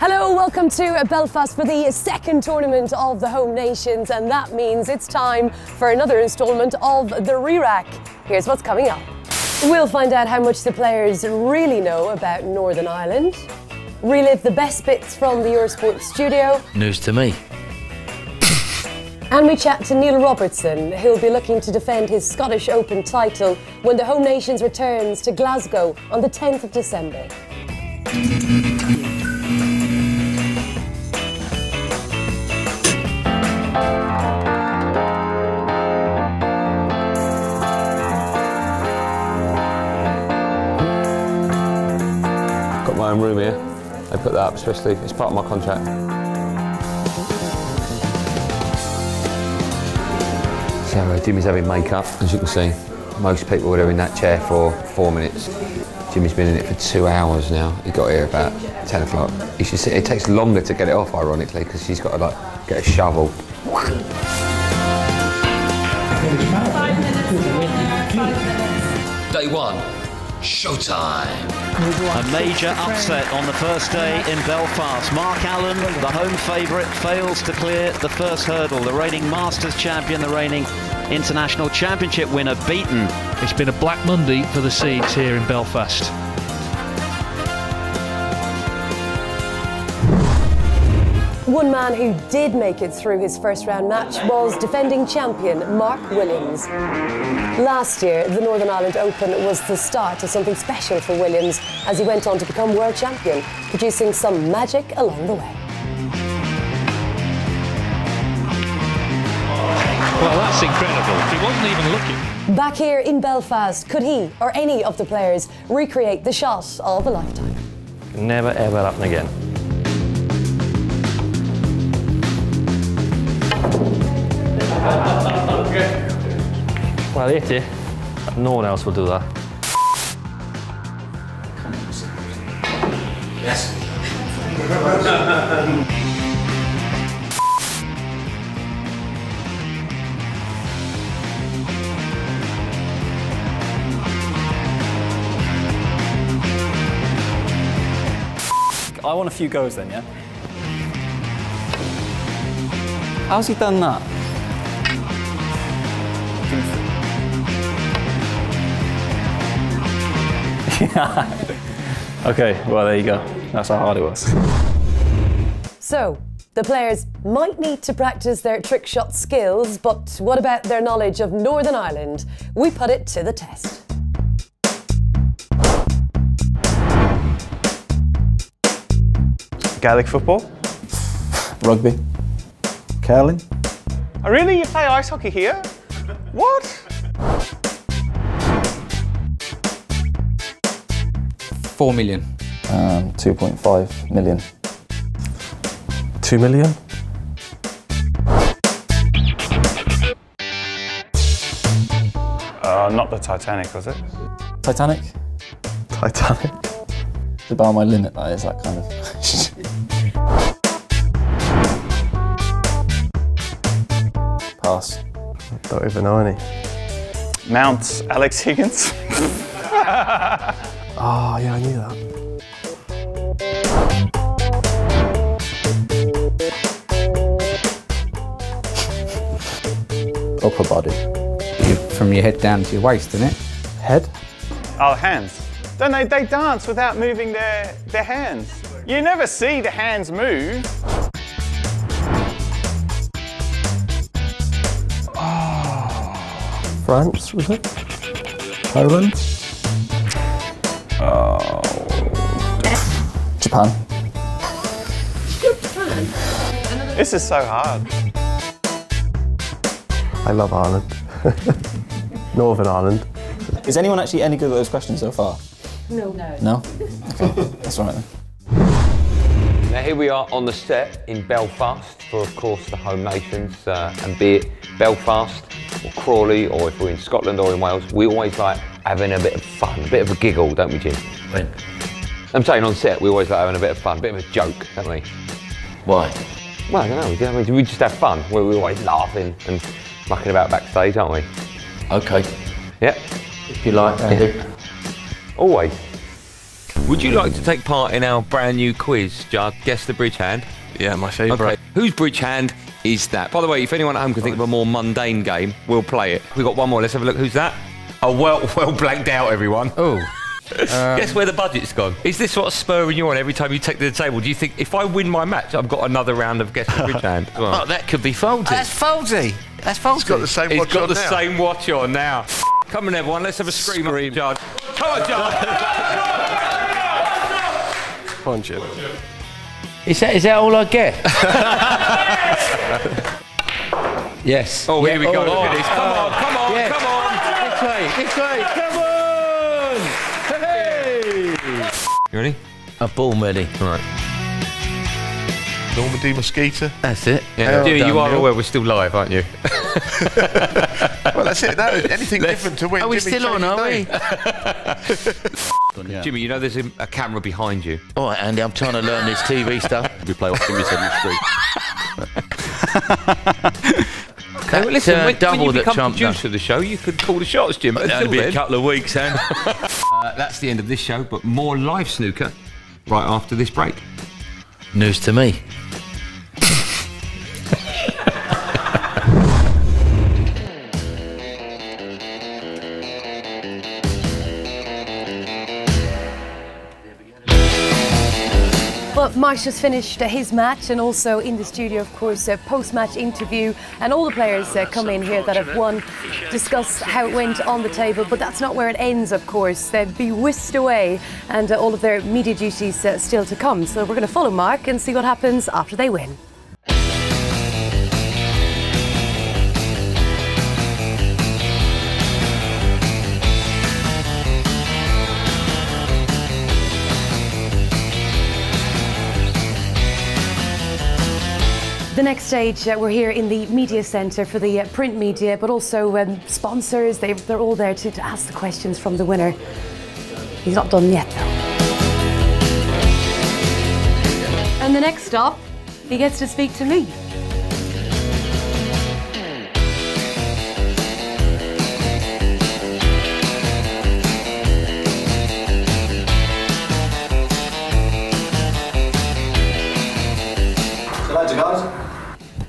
Hello, welcome to Belfast for the second tournament of the home nations, and that means it's time for another instalment of the Re-Rack. Here's what's coming up. We'll find out how much the players really know about Northern Ireland, relive the best bits from the Eurosport studio. News to me. And we chat to Neil Robertson, who'll be looking to defend his Scottish Open title when the home nations returns to Glasgow on the 10th of December. Got my own room here. I put that up especially, it's part of my contract. So Jimmy's having makeup, as you can see. Most people were in that chair for 4 minutes. Jimmy's been in it for 2 hours now. He got here about 10 o'clock. You should see, it takes longer to get it off, ironically, because she's got to like get a shovel. 5 minutes. 5 minutes. Day one, showtime. A major upset on the first day in Belfast. Mark Allen, the home favourite, fails to clear the first hurdle. The reigning Masters champion, the reigning International Championship winner, beaten. It's been a Black Monday for the seeds here in Belfast. One man who did make it through his first round match was defending champion Mark Williams. Last year, the Northern Ireland Open was the start of something special for Williams as he went on to become world champion, producing some magic along the way. Well, that's incredible. He wasn't even looking. Back here in Belfast, could he or any of the players recreate the shot of a lifetime? Never ever happen again. Well, I hit it. No one else will do that. Yes. I want a few goes then, yeah? How's he done that? Okay, well there you go. That's how hard it was. So, the players might need to practice their trick shot skills, but what about their knowledge of Northern Ireland? We put it to the test. Gaelic football. Rugby. Curling. Oh, really? You play ice hockey here? What? 4 million. 2.5 million. 2 million? Not the Titanic, was it? Titanic? Titanic. It's about my limit, that is, that kind of... Pass. Don't even know any. Mount Alex Higgins. Oh, yeah, I knew that. Upper body. From your head down to your waist, isn't it? Head? Oh, hands. Don't they dance without moving their hands? You never see the hands move. France, was it? Poland? Oh. Japan. This is so hard. I love Ireland. Northern Ireland. Is anyone actually any good at those questions so far? No. No? Okay, that's all right then. Now here we are on the set in Belfast for, of course, the home nations, and be it Belfast or Crawley, or if we're in Scotland or in Wales, we always like having a bit of fun, a bit of a giggle, don't we, Jim? When? I'm saying on set, we always like having a bit of fun, a bit of a joke, don't we? Why? Well, I don't know, we just have fun. We're always laughing and mucking about backstage, aren't we? Okay. Yeah. If you like, Andy. Always. Would you like to take part in our brand new quiz, Judd? Guess the bridge hand? Yeah, my favourite. Okay. Whose bridge hand is that? By the way, if anyone at home can think of a more mundane game, we'll play it. We've got one more. Let's have a look. Who's that? Oh, well blanked out, everyone. Oh. Guess where the budget's gone? Is this sort of spurring you on every time you take to the table? Do you think if I win my match, I've got another round of guess the bridge hand? Oh, that could be faulty. That's faulty. That's faulty. He's got the same watch on now. He's got the same watch on now. Come on, everyone. Let's have a scream up, Judd. Come on, Judd. Come on, Jim. Is that all I get? Yes. Oh, here we go. Look at this. Come on, come on, yeah. come on. This way, come on! Hey! You ready? A ball ready. All right. Normandy Mosquito. That's it. Yeah. Jimmy, you are aware we're still live, aren't you? Well, that's it. No, anything different to win. Are we Jimmy still on, are we? Jimmy, you know there's a camera behind you. All right, Andy, I'm trying to learn this TV stuff. We play off Jimmy's head in the street. Okay, well, listen, when you become Trump producer of the show, you could call the shots, Jim. That'll be a couple of weeks, then. That's the end of this show, but more live snooker right after this break. News to me. But Marsh just finished his match, and also in the studio, of course, a post-match interview, and all the players come in here that have won, discuss how it went on the table. But that's not where it ends, of course. They'd be whisked away, and all of their media duties still to come. So we're going to follow Mark and see what happens after they win. The next stage, we're here in the media centre for the print media, but also sponsors. They're all there to ask the questions from the winner. He's not done yet, though. And the next stop, he gets to speak to me.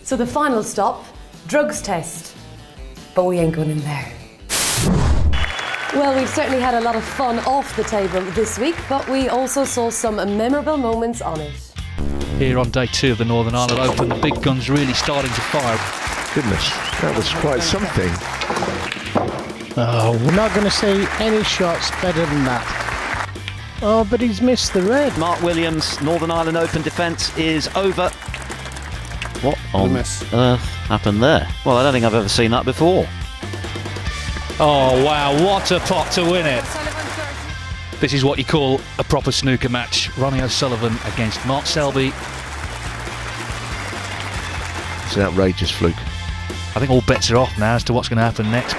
So the final stop, drugs test, but we ain't going in there. Well, we've certainly had a lot of fun off the table this week, but we also saw some memorable moments on it. Here on day 2 of the Northern Ireland Open, the big guns really starting to fire. Goodness, that was quite something. Oh, we're not going to see any shots better than that. Oh, but he's missed the red. Mark Williams' Northern Ireland Open defence is over. What on earth happened there? Well, I don't think I've ever seen that before. Oh, wow, what a pot to win it. This is what you call a proper snooker match. Ronnie O'Sullivan against Mark Selby. It's an outrageous fluke. I think all bets are off now as to what's going to happen next.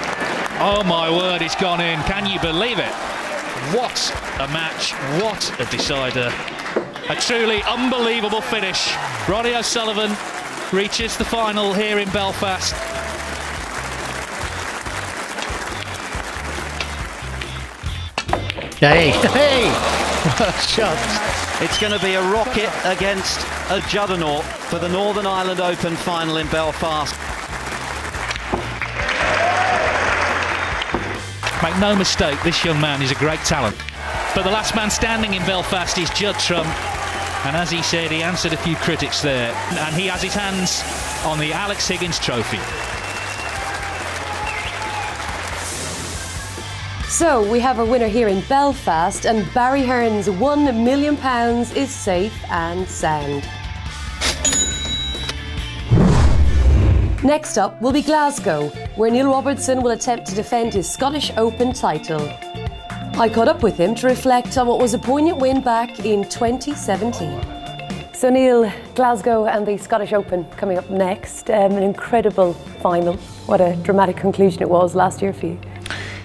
Oh my word, it's gone in. Can you believe it? What a match, what a decider. A truly unbelievable finish. Ronnie O'Sullivan reaches the final here in Belfast. Hey, hey! Shot. It's going to be a rocket against a juggernaut for the Northern Ireland Open final in Belfast. Make no mistake, this young man is a great talent. But the last man standing in Belfast is Judd Trump. And as he said, he answered a few critics there. And he has his hands on the Alex Higgins trophy. So we have a winner here in Belfast, and Barry Hearn's £1 million is safe and sound. Next up will be Glasgow, where Neil Robertson will attempt to defend his Scottish Open title. I caught up with him to reflect on what was a poignant win back in 2017. So Neil, Glasgow and the Scottish Open coming up next. An incredible final. What a dramatic conclusion it was last year for you.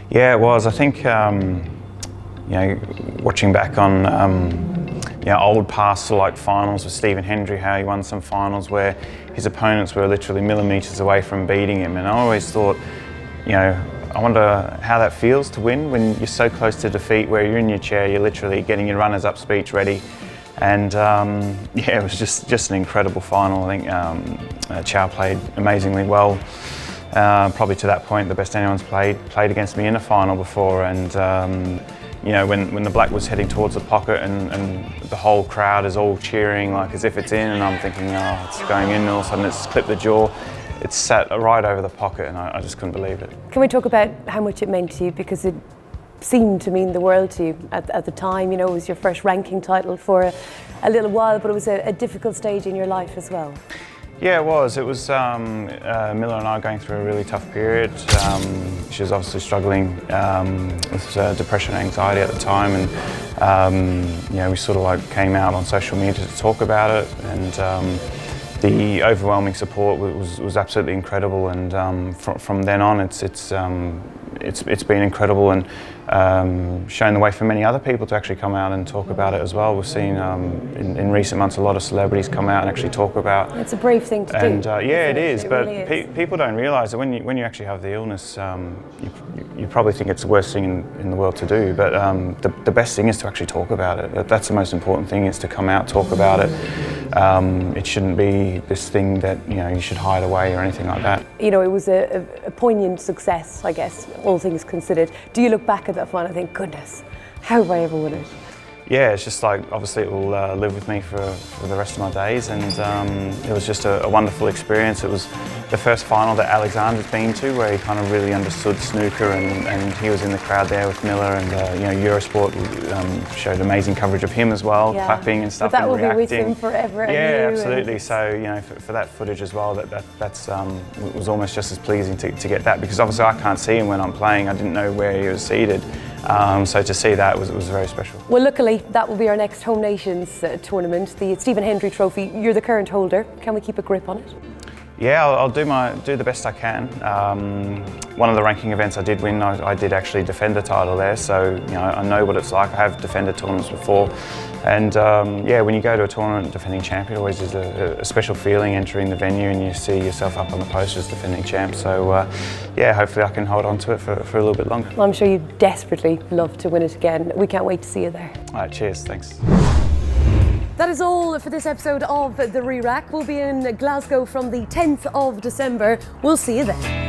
Yeah, it was. I think, you know, watching back on you know, old past like finals with Stephen Hendry, how he won some finals where his opponents were literally millimetres away from beating him, and I always thought, you know, I wonder how that feels to win when you're so close to defeat, where you're in your chair, you're literally getting your runners-up speech ready. And yeah, it was just an incredible final. I think Chow played amazingly well. Probably to that point, the best anyone's played against me in a final before. And you know, when the black was heading towards the pocket and the whole crowd is all cheering like as if it's in, and I'm thinking, oh, it's going in, and all of a sudden it's clipped the jaw. It sat right over the pocket, and I just couldn't believe it. Can we talk about how much it meant to you? Because it seemed to mean the world to you at the time. You know, it was your first ranking title for a little while, but it was a difficult stage in your life as well. Yeah, it was. It was Miller and I going through a really tough period. She was obviously struggling with depression and anxiety at the time, and you know, we sort of like came out on social media to talk about it, and the overwhelming support was absolutely incredible. And from then on, it's been incredible, and shown the way for many other people to actually come out and talk about it as well. We've seen in recent months a lot of celebrities come out and actually talk about. It's a brave thing to do. And yeah, it is. But really is. People don't realise that when you actually have the illness, you probably think it's the worst thing in the world to do. But the best thing is to actually talk about it. That's the most important thing, is to come out, talk about it. It shouldn't be this thing that, you know, you should hide away or anything like that. You know, it was a poignant success, I guess, all things considered. Do you look back at that final and think, goodness, how have I ever won it? Yeah, it's just like, obviously it will live with me for the rest of my days, and it was just a wonderful experience. It was the first final that Alexander's been to, where he kind of really understood snooker, and he was in the crowd there with Miller, and you know, Eurosport showed amazing coverage of him as well, yeah, clapping and stuff, but that and will reacting. be with him forever. Yeah, absolutely. So, you know, for that footage as well, that's was almost just as pleasing to get that, because obviously I can't see him when I'm playing. I didn't know where he was seated. So to see that was very special. Well, luckily that will be our next Home Nations tournament, the Stephen Hendry Trophy. You're the current holder. Can we keep a grip on it? Yeah, I'll do the best I can. One of the ranking events I did win, I did actually defend the title there, so you know, I know what it's like. I have defended tournaments before, and yeah, when you go to a tournament defending champ, it always is a special feeling entering the venue and you see yourself up on the poster as defending champ. So yeah, hopefully I can hold on to it for a little bit longer. Well, I'm sure you desperately love to win it again. We can't wait to see you there. All right, cheers, thanks. That is all for this episode of The Re-Rack. We'll be in Glasgow from the 10th of December. We'll see you then.